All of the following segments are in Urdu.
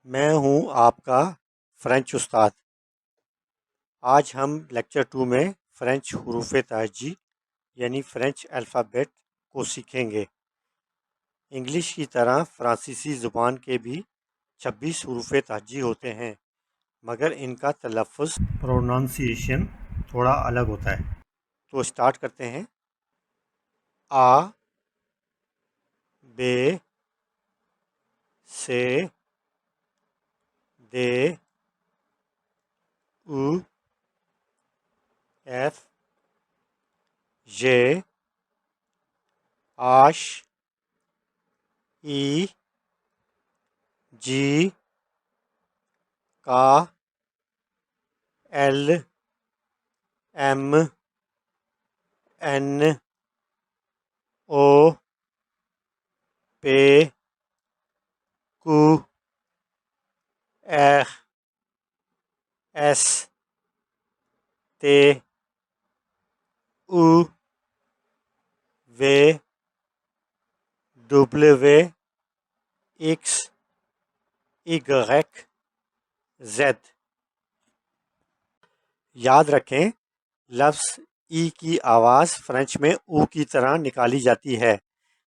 میں ہوں آپ کا فرینچ استاد۔ آج ہم لیکچر 2 میں فرینچ حروف تہجی یعنی فرینچ الفابیٹ کو سیکھیں گے۔ انگلش کی طرح فرانسیسی زبان کے بھی 26 حروف تہجی ہوتے ہیں، مگر ان کا تلفظ پروننسیشن تھوڑا الگ ہوتا ہے۔ تو اسٹارٹ کرتے ہیں۔ آ، بے، سے، دے، او، ایف، جے، آش، ای، جی، کا، ایل، ایم، این، او، پے، کو، ایخ، ایس، تے، او، وے، ڈبلیو، ایکس، ایگریک، زیڈ۔ یاد رکھیں، لفظ ای کی آواز فرینچ میں او کی طرح نکالی جاتی ہے۔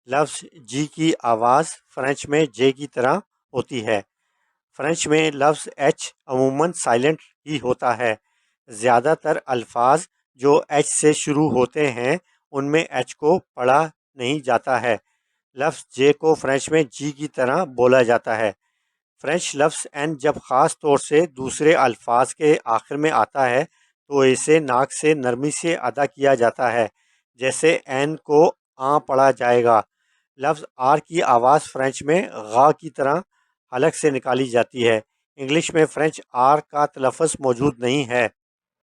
لفظ جی کی آواز فرینچ میں جے کی طرح ہوتی ہے۔ فرینچ میں لفظ ایچ عموماً سائلنٹ ہی ہوتا ہے۔ زیادہ تر الفاظ جو ایچ سے شروع ہوتے ہیں ان میں ایچ کو پڑھا نہیں جاتا ہے۔ لفظ جے کو فرینچ میں جی کی طرح بولا جاتا ہے۔ فرینچ لفظ این جب خاص طور سے دوسرے الفاظ کے آخر میں آتا ہے تو اسے ناک سے نرمی سے ادا کیا جاتا ہے، جیسے این کو آں پڑھا جائے گا۔ لفظ آر کی آواز فرینچ میں غا کی طرح حلق سے نکالی جاتی ہے۔ انگلش میں فرینچ آر کا تلفظ موجود نہیں ہے۔